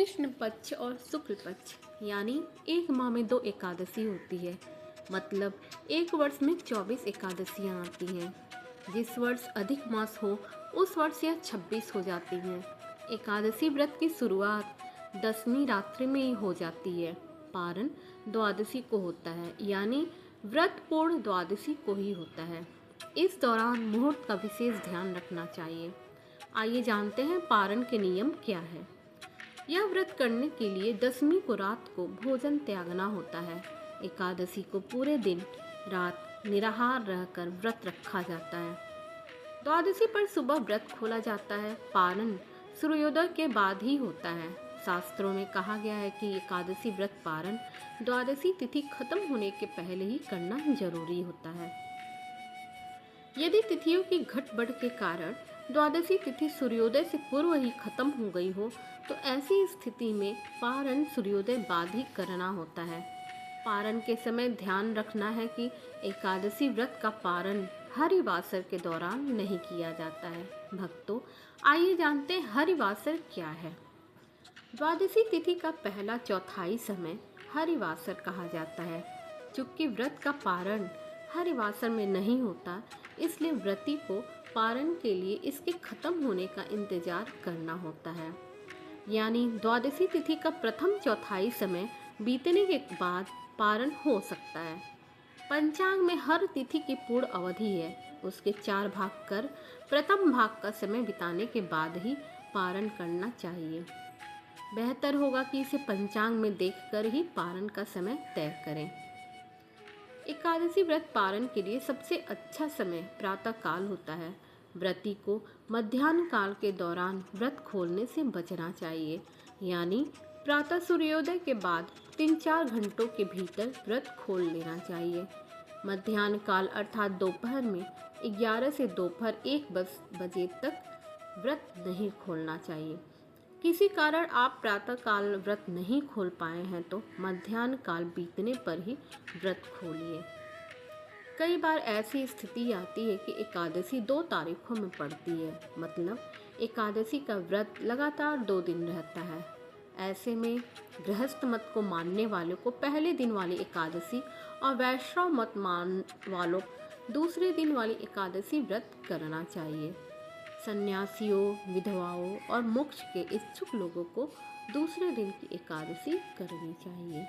कृष्ण पक्ष और शुक्ल पक्ष यानी एक माह में 2 एकादशी होती है। मतलब एक वर्ष में 24 एकादशियाँ आती हैं। जिस वर्ष अधिक मास हो उस वर्ष यह 26 हो जाती हैं। एकादशी व्रत की शुरुआत 10वीं रात्रि में ही हो जाती है। पारण द्वादशी को होता है, यानी व्रत पूर्ण द्वादशी को ही होता है। इस दौरान मुहूर्त का विशेष ध्यान रखना चाहिए। आइए जानते हैं पारण के नियम क्या है। यह व्रत करने के लिए 10वीं को रात को भोजन त्यागना होता है। एकादशी को पूरे दिन रात निराहार रहकर व्रत रखा जाता है। द्वादशी पर सुबह व्रत खोला जाता है। पारण सूर्योदय के बाद ही होता है। शास्त्रों में कहा गया है कि एकादशी व्रत पारण द्वादशी तिथि खत्म होने के पहले ही करना जरूरी होता है। यदि तिथियों की घटबढ़ के कारण द्वादशी तिथि सूर्योदय से पूर्व ही खत्म हो गई हो तो ऐसी स्थिति में पारण सूर्योदय बाद ही करना होता है। पारण के समय ध्यान रखना है कि एकादशी व्रत का पारण हरिवासर के दौरान नहीं किया जाता है। भक्तों, आइए जानते हैं हरिवासर क्या है। द्वादशी तिथि का पहला चौथाई समय हरिवासर कहा जाता है। चूंकि व्रत का पारण हरिवासर में नहीं होता, इसलिए व्रती को पारण के लिए इसके खत्म होने का इंतजार करना होता है। यानी द्वादशी तिथि का प्रथम चौथाई समय बीतने के बाद पारण हो सकता है। पंचांग में हर तिथि की पूर्ण अवधि है। उसके 4 भाग कर प्रथम भाग का समय बिताने के बाद ही पारण करना चाहिए। बेहतर होगा कि इसे पंचांग में देखकर ही पारण का समय तय करें। एकादशी व्रत पारण के लिए सबसे अच्छा समय प्रातः काल होता है। व्रती को मध्याह्न काल के दौरान व्रत खोलने से बचना चाहिए, यानी प्रातः सूर्योदय के बाद 3-4 घंटों के भीतर व्रत खोल लेना चाहिए। मध्याह्न काल अर्थात दोपहर में 11 से दोपहर 1 बजे तक व्रत नहीं खोलना चाहिए। किसी कारण आप प्रातः काल व्रत नहीं खोल पाए हैं तो मध्याह्न काल बीतने पर ही व्रत खोलिए। कई बार ऐसी स्थिति आती है कि एकादशी 2 तारीखों में पड़ती है, मतलब एकादशी का व्रत लगातार 2 दिन रहता है। ऐसे में गृहस्थ मत को मानने वालों को पहले दिन वाली एकादशी और वैष्णव मत मान वालों दूसरे दिन वाली एकादशी व्रत करना चाहिए। सन्यासियों, विधवाओं और मोक्ष के इच्छुक लोगों को दूसरे दिन की एकादशी करनी चाहिए।